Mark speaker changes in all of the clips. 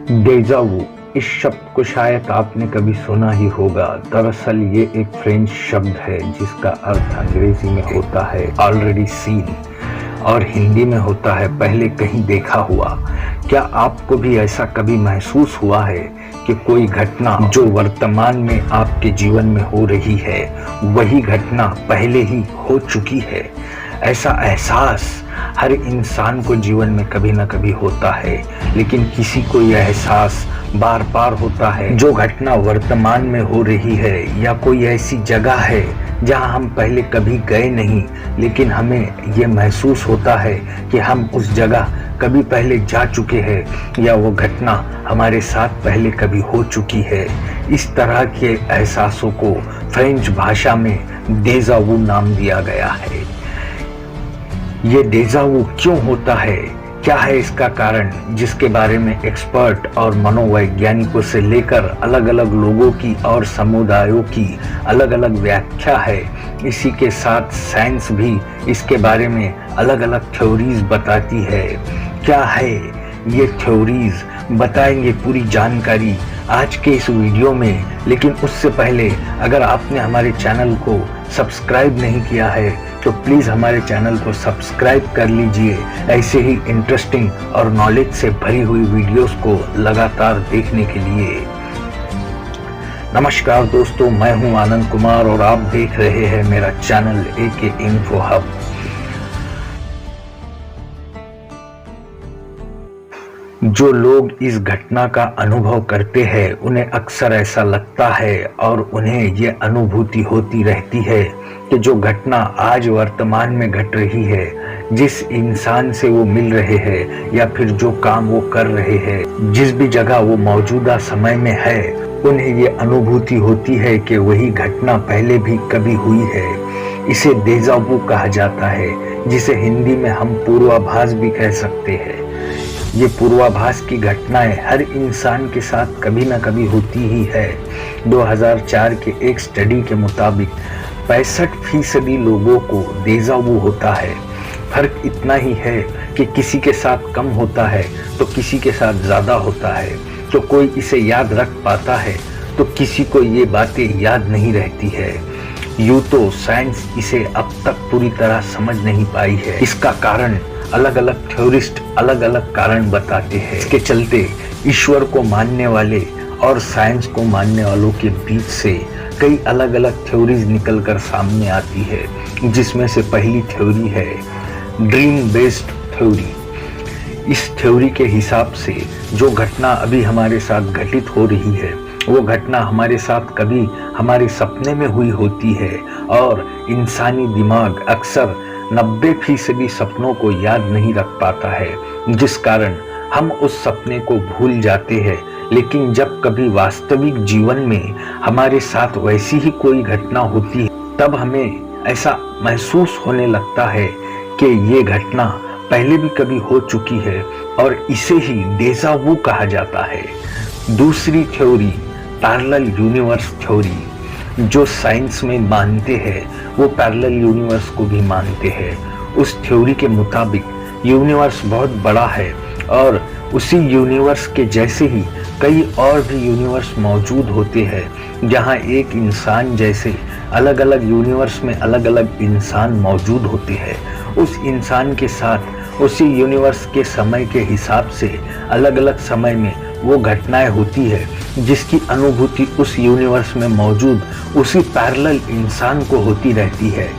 Speaker 1: डेजा वू, इस शब्द को शायद आपने कभी सुना ही होगा। दरअसल ये एक फ्रेंच शब्द है जिसका अर्थ अंग्रेजी में होता है ऑलरेडी सीन और हिंदी में होता है पहले कहीं देखा हुआ। क्या आपको भी ऐसा कभी महसूस हुआ है कि कोई घटना जो वर्तमान में आपके जीवन में हो रही है वही घटना पहले ही हो चुकी है? ऐसा एहसास हर इंसान को जीवन में कभी ना कभी होता है, लेकिन किसी को यह एहसास बार बार होता है जो घटना वर्तमान में हो रही है या कोई ऐसी जगह है जहां हम पहले कभी गए नहीं, लेकिन हमें यह महसूस होता है कि हम उस जगह कभी पहले जा चुके हैं या वो घटना हमारे साथ पहले कभी हो चुकी है। इस तरह के एहसासों को फ्रेंच भाषा में डेजा वू नाम दिया गया है। ये डेजा वू क्यों होता है, क्या है इसका कारण, जिसके बारे में एक्सपर्ट और मनोवैज्ञानिकों से लेकर अलग अलग लोगों की और समुदायों की अलग अलग व्याख्या है। इसी के साथ साइंस भी इसके बारे में अलग अलग थ्योरीज बताती है। क्या है ये थ्योरीज, बताएंगे पूरी जानकारी आज के इस वीडियो में। लेकिन उससे पहले अगर आपने हमारे चैनल को सब्सक्राइब नहीं किया है तो प्लीज़ हमारे चैनल को सब्सक्राइब कर लीजिए, ऐसे ही इंटरेस्टिंग और नॉलेज से भरी हुई वीडियोस को लगातार देखने के लिए। नमस्कार दोस्तों, मैं हूं आनंद कुमार और आप देख रहे हैं मेरा चैनल AK इन्फो हब। जो लोग इस घटना का अनुभव करते हैं उन्हें अक्सर ऐसा लगता है और उन्हें ये अनुभूति होती रहती है कि जो घटना आज वर्तमान में घट रही है, जिस इंसान से वो मिल रहे हैं या फिर जो काम वो कर रहे हैं, जिस भी जगह वो मौजूदा समय में है, उन्हें ये अनुभूति होती है कि वही घटना पहले भी कभी हुई है। इसे डेजा वू कहा जाता है, जिसे हिंदी में हम पूर्वाभास भी कह सकते हैं। ये पूर्वाभास की घटनाएं हर इंसान के साथ कभी ना कभी होती ही है। 2004 के एक स्टडी के मुताबिक 65% लोगों को डेजा वू होता है। फर्क इतना ही है कि किसी के साथ कम होता है तो किसी के साथ ज़्यादा होता है। तो कोई इसे याद रख पाता है तो किसी को ये बातें याद नहीं रहती है। यूँ तो साइंस इसे अब तक पूरी तरह समझ नहीं पाई है। इसका कारण अलग अलग थ्योरिस्ट अलग अलग कारण बताते हैं। इसके चलते ईश्वर को मानने वाले और साइंस को मानने वालों के बीच से कई अलग अलग थ्योरीज निकलकर सामने आती है, जिसमें से पहली थ्योरी है ड्रीम बेस्ड थ्योरी। इस थ्योरी के हिसाब से जो घटना अभी हमारे साथ घटित हो रही है वो घटना हमारे साथ कभी हमारे सपने में हुई होती है और इंसानी दिमाग अक्सर 90% सपनों को याद नहीं रख पाता है, जिस कारण हम उस सपने को भूल जाते हैं। लेकिन जब कभी वास्तविक जीवन में हमारे साथ वैसी ही कोई घटना होती है तब हमें ऐसा महसूस होने लगता है कि ये घटना पहले भी कभी हो चुकी है और इसे ही डेजा वू कहा जाता है। दूसरी थ्योरी पैरेलल यूनिवर्स थ्योरी। जो साइंस में मानते हैं वो पैरेलल यूनिवर्स को भी मानते हैं। उस थ्योरी के मुताबिक यूनिवर्स बहुत बड़ा है और उसी यूनिवर्स के जैसे ही कई और भी यूनिवर्स मौजूद होते हैं, जहां एक इंसान जैसे अलग अलग यूनिवर्स में अलग अलग इंसान मौजूद होते हैं। उस इंसान के साथ उसी यूनिवर्स के समय के हिसाब से अलग अलग समय में वो घटनाएं होती है जिसकी अनुभूति उस यूनिवर्स में मौजूद उसी पैरेलल इंसान को होती रहती है।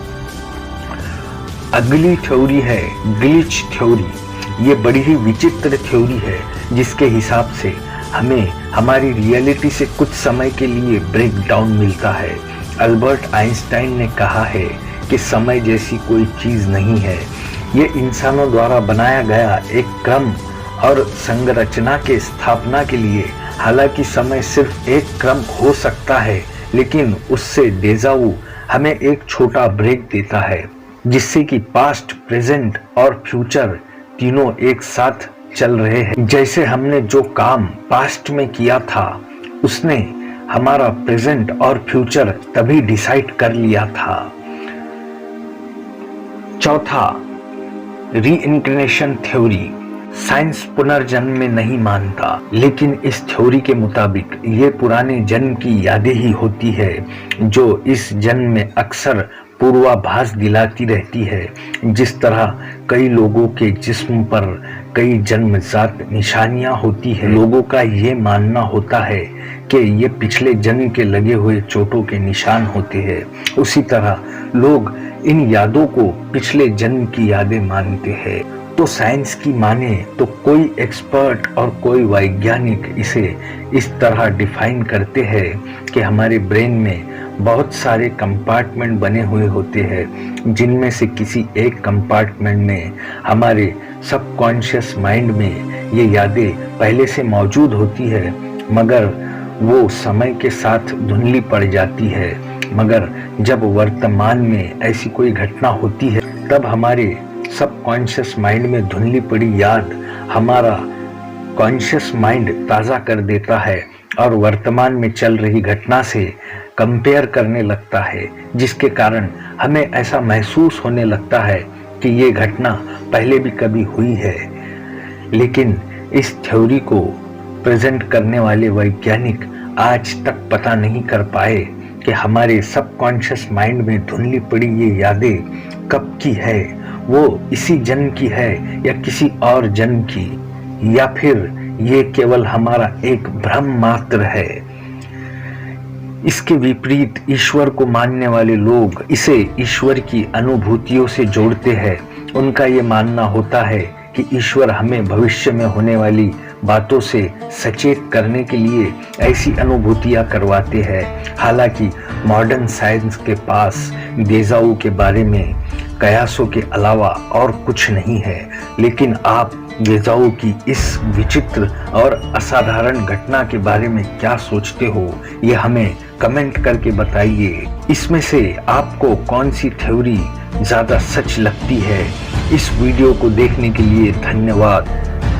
Speaker 1: अगली थ्योरी है ग्लिच थ्योरी। ये बड़ी ही विचित्र थ्योरी है जिसके हिसाब से हमें हमारी रियलिटी से कुछ समय के लिए ब्रेक डाउन मिलता है। अल्बर्ट आइंस्टाइन ने कहा है कि समय जैसी कोई चीज़ नहीं है। ये इंसानों द्वारा बनाया गया एक क्रम और संरचना के स्थापना के लिए, हालांकि समय सिर्फ एक क्रम हो सकता है, लेकिन उससे डेजा वू हमें एक छोटा ब्रेक देता है जिससे कि पास्ट, प्रेजेंट और फ्यूचर तीनों एक साथ चल रहे हैं। जैसे हमने जो काम पास्ट में किया था उसने हमारा प्रेजेंट और फ्यूचर तभी डिसाइड कर लिया था। चौथा रीइंकार्नेशन थ्योरी। साइंस पुनर्जन्म में नहीं मानता, लेकिन इस थ्योरी के मुताबिक ये पुराने जन्म की यादें ही होती है जो इस जन्म में अक्सर पूर्वाभास दिलाती रहती है। जिस तरह कई लोगों के जिस्म पर कई जन्मजात निशानियां होती है, लोगों का ये मानना होता है कि ये पिछले जन्म के लगे हुए चोटों के निशान होते हैं। उसी तरह लोग इन यादों को पिछले जन्म की यादें मानते हैं। तो साइंस की माने तो कोई एक्सपर्ट और कोई वैज्ञानिक इसे इस तरह डिफाइन करते हैं कि हमारे ब्रेन में बहुत सारे कंपार्टमेंट बने हुए होते हैं, जिनमें से किसी एक कंपार्टमेंट में हमारे सबकॉन्शियस माइंड में ये यादें पहले से मौजूद होती है, मगर वो समय के साथ धुंधली पड़ जाती है। मगर जब वर्तमान में ऐसी कोई घटना होती है, तब हमारे सबकॉन्शियस माइंड में धुंधली पड़ी याद हमारा कॉन्शियस माइंड ताज़ा कर देता है और वर्तमान में चल रही घटना से कंपेयर करने लगता है, जिसके कारण हमें ऐसा महसूस होने लगता है कि ये घटना पहले भी कभी हुई है। लेकिन इस थ्योरी को प्रेजेंट करने वाले वैज्ञानिक आज तक पता नहीं कर पाए कि हमारे सबकॉन्शियस माइंड में धुंधली पड़ी ये यादें कब की है, वो इसी जन्म की है या किसी और जन्म की, या फिर ये केवल हमारा एक भ्रम मात्र है। इसके विपरीत ईश्वर को मानने वाले लोग इसे ईश्वर की अनुभूतियों से जोड़ते हैं। उनका ये मानना होता है कि ईश्वर हमें भविष्य में होने वाली बातों से सचेत करने के लिए ऐसी अनुभूतियां करवाते हैं। हालांकि मॉडर्न साइंस के पास डेजावू के बारे में कयासों के अलावा और कुछ नहीं है, लेकिन आप डेजावू की इस विचित्र और असाधारण घटना के बारे में क्या सोचते हो, ये हमें कमेंट करके बताइए। इसमें से आपको कौन सी थ्योरी ज़्यादा सच लगती है? इस वीडियो को देखने के लिए धन्यवाद।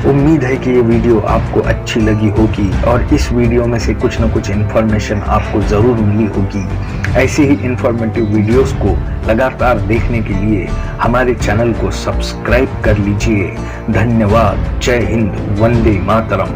Speaker 1: उम्मीद है कि ये वीडियो आपको अच्छी लगी होगी और इस वीडियो में से कुछ न कुछ इन्फॉर्मेशन आपको ज़रूर मिली होगी। ऐसे ही इन्फॉर्मेटिव वीडियोस को लगातार देखने के लिए हमारे चैनल को सब्सक्राइब कर लीजिए। धन्यवाद। जय हिंद, वंदे मातरम।